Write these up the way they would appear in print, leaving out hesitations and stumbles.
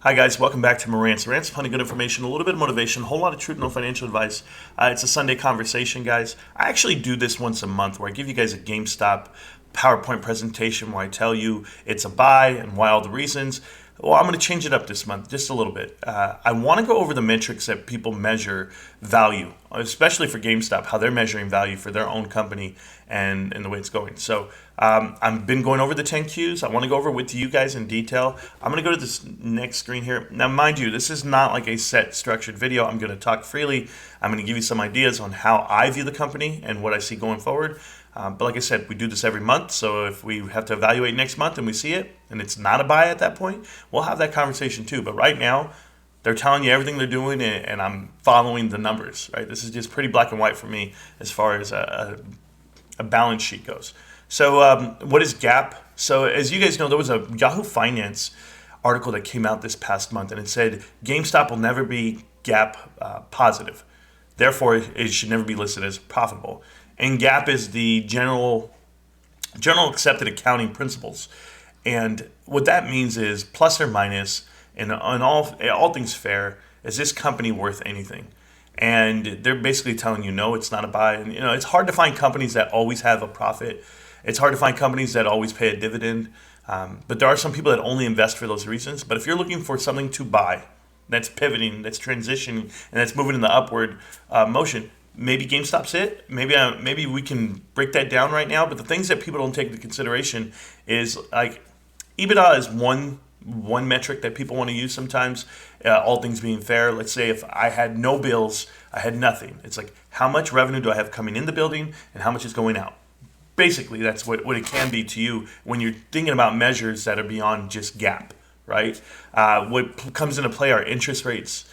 Hi guys, welcome back to Marantz. Marantz, plenty of good information, a little bit of motivation, a whole lot of truth, no financial advice. It's a Sunday conversation, guys. I actually do this once a month where I give you guys a GameStop PowerPoint presentation where I tell you it's a buy and why all the reasons. Well, I'm going to change it up this month just a little bit. I want to go over the metrics that people measure value, especially for GameStop, how they're measuring value for their own company and the way it's going. So I've been going over the 10 Qs. I want to go over with you guys in detail. I'm going to go to this next screen here. Now, mind you, this is not like a set structured video. I'm going to talk freely. I'm going to give you some ideas on how I view the company and what I see going forward. But like I said, we do this every month. So if we have to evaluate next month and we see it and it's not a buy at that point, we'll have that conversation too. But right now, they're telling you everything they're doing and I'm following the numbers, right? This is just pretty black and white for me as far as a balance sheet goes. So what is GAAP? So as you guys know, there was a Yahoo Finance article that came out this past month and it said GameStop will never be GAAP positive. Therefore, it should never be listed as profitable. And GAAP is the general accepted accounting principles. And what that means is plus or minus, and on all things fair, is this company worth anything? And they're basically telling you, no, it's not a buy. And it's hard to find companies that always have a profit. It's hard to find companies that always pay a dividend. But there are some people that only invest for those reasons. But if you're looking for something to buy, that's pivoting, that's transitioning, and that's moving in the upward motion, maybe GameStop's it. Maybe we can break that down right now. But the things that people don't take into consideration is like EBITDA is one metric that people want to use sometimes. All things being fair, let's say if I had no bills, I had nothing. It's like how much revenue do I have coming in the building and how much is going out. Basically, that's what it can be to you when you're thinking about measures that are beyond just GAAP, right? What comes into play are interest rates,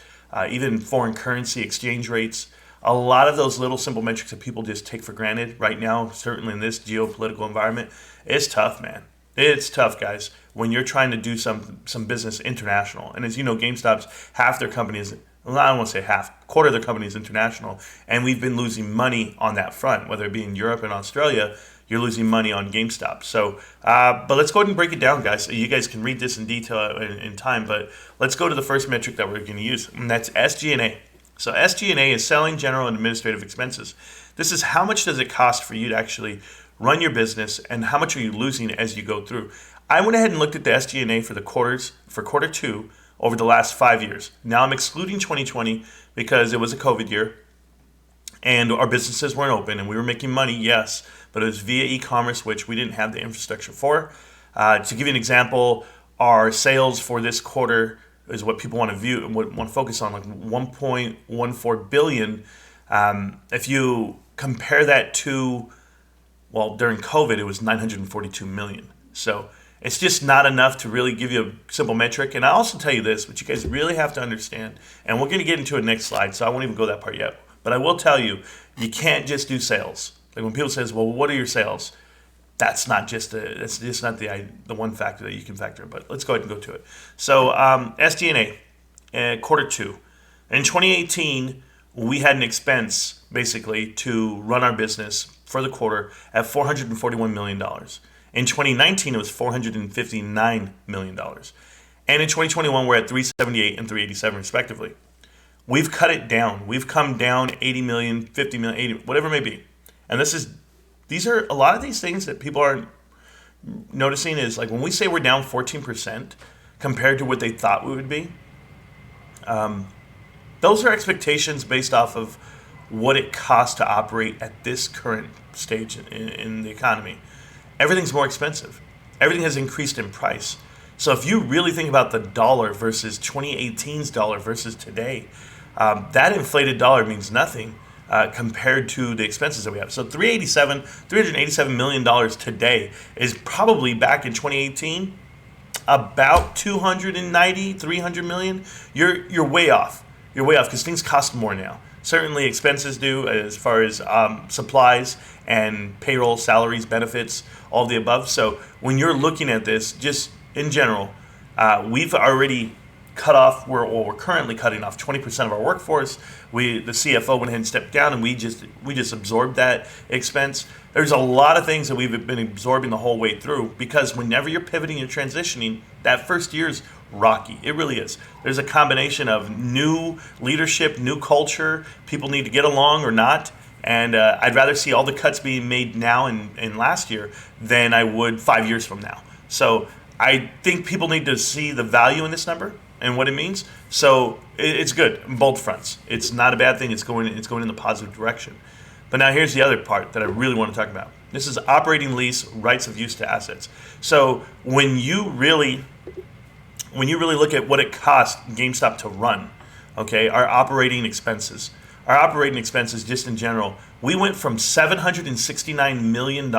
even foreign currency exchange rates. A lot of those little simple metrics that people just take for granted right now, certainly in this geopolitical environment, it's tough, man. It's tough, guys, when you're trying to do some business international. And as you know, GameStop's half their company is, well, I don't want to say half, quarter of their company is international. And we've been losing money on that front, whether it be in Europe and Australia, you're losing money on GameStop. So, but let's go ahead and break it down, guys. You guys can read this in detail in time, but let's go to the first metric that we're going to use, and that's SG&A. So SG&A is selling, general, and administrative expenses. This is how much does it cost for you to actually run your business and how much are you losing as you go through. I went ahead and looked at the SG&A for the quarters, for quarter two over the last 5 years. Now I'm excluding 2020 because it was a COVID year and our businesses weren't open and we were making money, yes, but it was via e-commerce, which we didn't have the infrastructure for. To give you an example, our sales for this quarter is what people want to view and want to focus on, like 1.14 billion. If you compare that to, well, during COVID, it was 942 million. So it's just not enough to really give you a simple metric. And I also tell you this, which you guys really have to understand, and we're going to get into it next slide, so I won't even go that part yet. But I will tell you, you can't just do sales. Like when people says, well, what are your sales? That's not just the one factor that you can factor. But let's go ahead and go to it. So SG&A, quarter two. In 2018, we had an expense basically to run our business for the quarter at $441 million. In 2019, it was $459 million. And in 2021, we're at 378 and 387 respectively. We've cut it down. We've come down 80 million, 50 million, 80, whatever it may be. And these are a lot of these things that people aren't noticing is like when we say we're down 14% compared to what they thought we would be, those are expectations based off of what it costs to operate at this current stage in the economy. Everything's more expensive. Everything has increased in price. So if you really think about the dollar versus 2018's dollar versus today, that inflated dollar means nothing compared to the expenses that we have. So $387 million today is probably back in 2018 about 290, 300 million. You're way off. You're way off because things cost more now. Certainly expenses do as far as supplies and payroll, salaries, benefits, all the above. So when you're looking at this, just in general, we've already cut off, we're currently cutting off 20% of our workforce. The CFO went ahead and stepped down, and we just absorbed that expense. There's a lot of things that we've been absorbing the whole way through, because whenever you're pivoting and transitioning, that first year's rocky. It really is. There's a combination of new leadership, new culture. People need to get along or not. And I'd rather see all the cuts being made now and last year than I would 5 years from now. So I think people need to see the value in this number and what it means. So it's good on both fronts. It's not a bad thing. It's going in the positive direction. But now here's the other part that I really want to talk about. This is operating lease rights of use to assets. So when you really look at what it costs GameStop to run, okay, our operating expenses just in general, we went from $769 million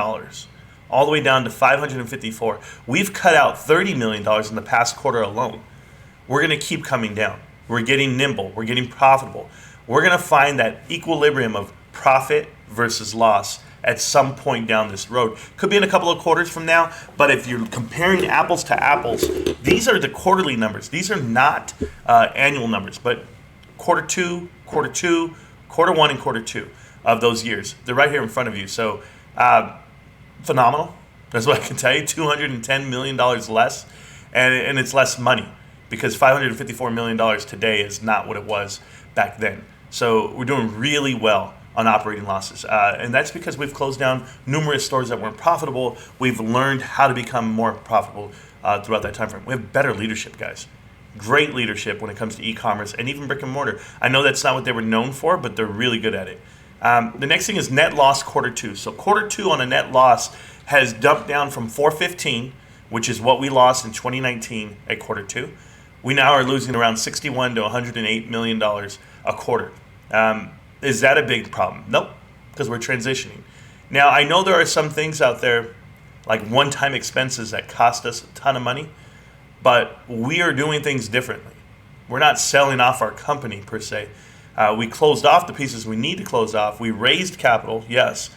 all the way down to $554. We've cut out $30 million in the past quarter alone. We're going to keep coming down. We're getting nimble. We're getting profitable. We're going to find that equilibrium of profit versus loss at some point down this road. Could be in a couple of quarters from now, but if you're comparing apples to apples, these are the quarterly numbers. These are not annual numbers, but quarter one, and quarter two of those years. They're right here in front of you. So phenomenal. That's what I can tell you. $210 million less, and it's less money, because $554 million today is not what it was back then. So we're doing really well on operating losses. And that's because we've closed down numerous stores that weren't profitable. We've learned how to become more profitable throughout that time frame. We have better leadership, guys. Great leadership when it comes to e-commerce and even brick and mortar. I know that's not what they were known for, but they're really good at it. The next thing is net loss quarter two. So quarter two on a net loss has dumped down from 415, which is what we lost in 2019 at quarter two. We now are losing around $61 to $108 million a quarter. Is that a big problem? Nope, because we're transitioning. Now, I know there are some things out there, like one-time expenses that cost us a ton of money, but we are doing things differently. We're not selling off our company, per se. We closed off the pieces we need to close off. We raised capital, yes,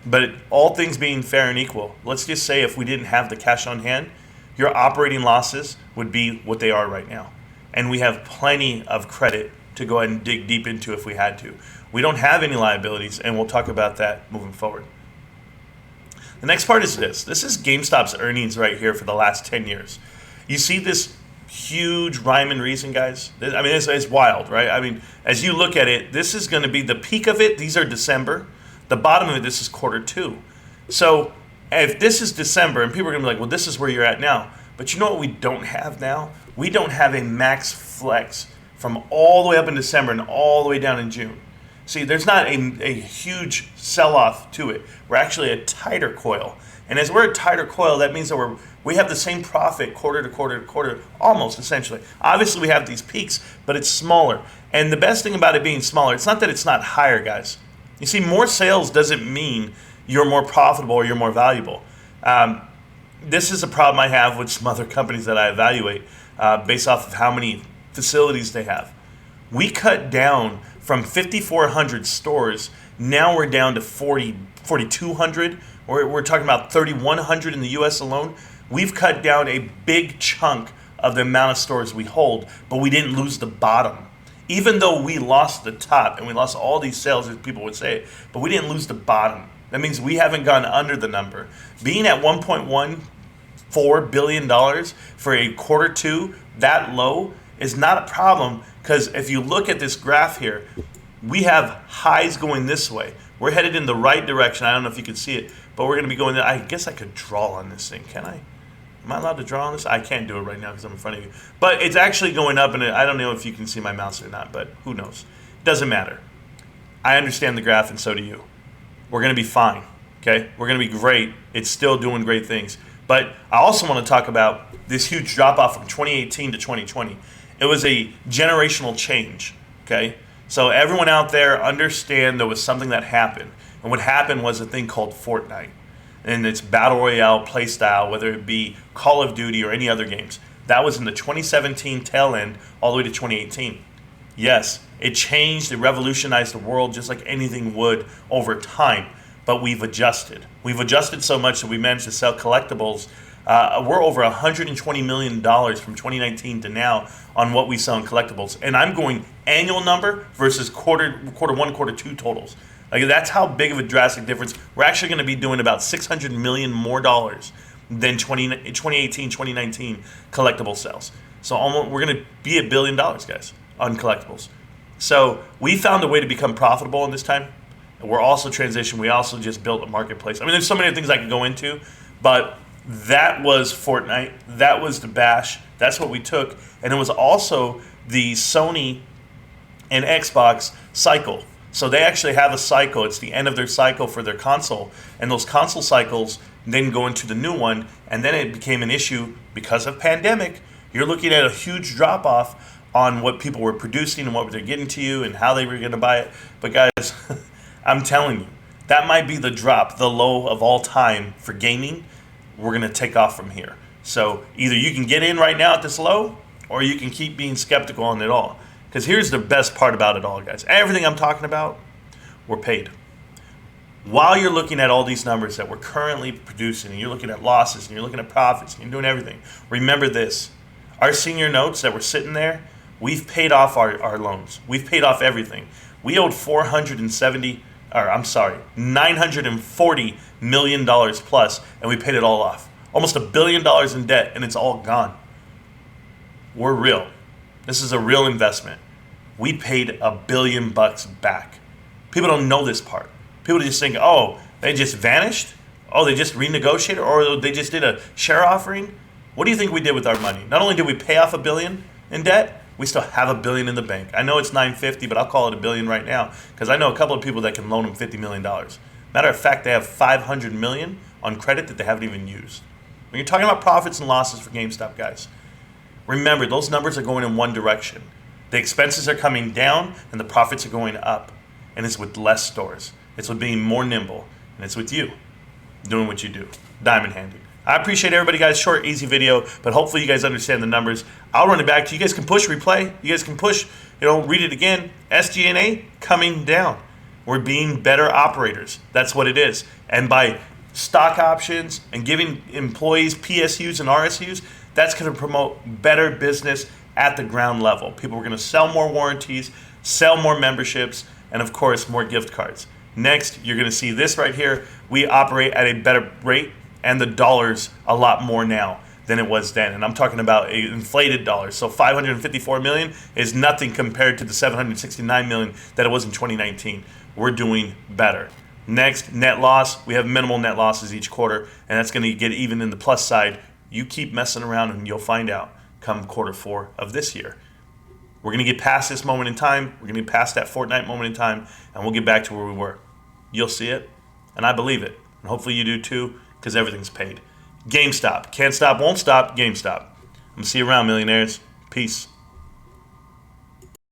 but all things being fair and equal, let's just say if we didn't have the cash on hand, your operating losses would be what they are right now. And we have plenty of credit to go ahead and dig deep into if we had to. We don't have any liabilities, and we'll talk about that moving forward. The next part is this. This is GameStop's earnings right here for the last 10 years. You see this huge rhyme and reason, guys? I mean, it's wild, right? I mean, as you look at it, this is going to be the peak of it. These are December. The bottom of it, this is quarter two. So if this is December, and people are going to be like, well, this is where you're at now. But you know what we don't have now? We don't have a max flex from all the way up in December and all the way down in June. See, there's not a huge sell-off to it. We're actually a tighter coil. And as we're a tighter coil, that means that we have the same profit quarter to quarter to quarter, almost, essentially. Obviously, we have these peaks, but it's smaller. And the best thing about it being smaller, it's not that it's not higher, guys. You see, more sales doesn't mean you're more profitable or you're more valuable. This is a problem I have with some other companies that I evaluate based off of how many facilities they have. We cut down from 5,400 stores. Now we're down to 4,200. We're talking about 3,100 in the U.S. alone. We've cut down a big chunk of the amount of stores we hold, but we didn't lose the bottom. Even though we lost the top and we lost all these sales, as people would say, but we didn't lose the bottom. That means we haven't gone under the number. Being at $1.14 billion for a quarter two, that low, is not a problem, because if you look at this graph here, we have highs going this way. We're headed in the right direction. I don't know if you can see it, but we're going to be going there. I guess I could draw on this thing. Can I? Am I allowed to draw on this? I can't do it right now because I'm in front of you. But it's actually going up, and I don't know if you can see my mouse or not, but who knows? Doesn't matter. I understand the graph, and so do you. We're going to be fine, okay? We're going to be great. It's still doing great things. But I also want to talk about this huge drop-off from 2018 to 2020. It was a generational change, okay? So everyone out there understand there was something that happened. And what happened was a thing called Fortnite. And it's Battle Royale play style, whether it be Call of Duty or any other games. That was in the 2017 tail end all the way to 2018. Yes, it changed, it revolutionized the world just like anything would over time. But we've adjusted. We've adjusted so much that we managed to sell collectibles We're over $120 million from 2019 to now on what we sell in collectibles. And I'm going annual number versus quarter one, quarter two totals. Like, that's how big of a drastic difference. We're actually going to be doing about $600 million more dollars than 2018, 2019 collectible sales. So we're going to be $1 billion, guys, on collectibles. So we found a way to become profitable in this time. We're also transitioned. We also just built a marketplace. I mean, there's so many things I could go into, but that was Fortnite. That was the Bash. That's what we took. And it was also the Sony and Xbox cycle. So they actually have a cycle. It's the end of their cycle for their console. And those console cycles then go into the new one. And then it became an issue because of pandemic. You're looking at a huge drop-off on what people were producing and what they're getting to you and how they were going to buy it. But guys, I'm telling you, that might be the drop, the low of all time for gaming. We're going to take off from here. So either you can get in right now at this low, or you can keep being skeptical on it all. Because here's the best part about it all, guys. Everything I'm talking about, we're paid. While you're looking at all these numbers that we're currently producing, and you're looking at losses, and you're looking at profits, and you're doing everything, remember this. Our senior notes that were sitting there, we've paid off our loans. We've paid off everything. We owed $940 million plus, and we paid it all off. Almost $1 billion in debt, and it's all gone. We're real. This is a real investment. We paid $1 billion back. People don't know this part. People just think, oh, they just vanished? Oh, they just renegotiated? Or they just did a share offering? What do you think we did with our money? Not only did we pay off $1 billion in debt, we still have $1 billion in the bank. I know it's $950, but I'll call it $1 billion right now because I know a couple of people that can loan them $50 million. Matter of fact, they have $500 million on credit that they haven't even used. When you're talking about profits and losses for GameStop, guys, remember those numbers are going in one direction. The expenses are coming down and the profits are going up. And it's with less stores. It's with being more nimble. And it's with you doing what you do. Diamond handing. I appreciate everybody, guys. Short, easy video, but hopefully you guys understand the numbers. I'll run it back to you. You guys can push replay. You guys can push, read it again. SG&A coming down. We're being better operators. That's what it is. And by stock options and giving employees PSUs and RSUs, that's going to promote better business at the ground level. People are going to sell more warranties, sell more memberships, and of course, more gift cards. Next, you're going to see this right here. We operate at a better rate, and the dollar's a lot more now than it was then. And I'm talking about inflated dollars. So $554 million is nothing compared to the $769 million that it was in 2019. We're doing better. Next, net loss. We have minimal net losses each quarter, and that's going to get even in the plus side. You keep messing around, and you'll find out come quarter 4 of this year. We're going to get past this moment in time. We're going to get past that Fortnite moment in time, and we'll get back to where we were. You'll see it, and I believe it. And hopefully you do too, because everything's paid. GameStop. Can't stop, won't stop. GameStop. I'm going to see you around, millionaires. Peace.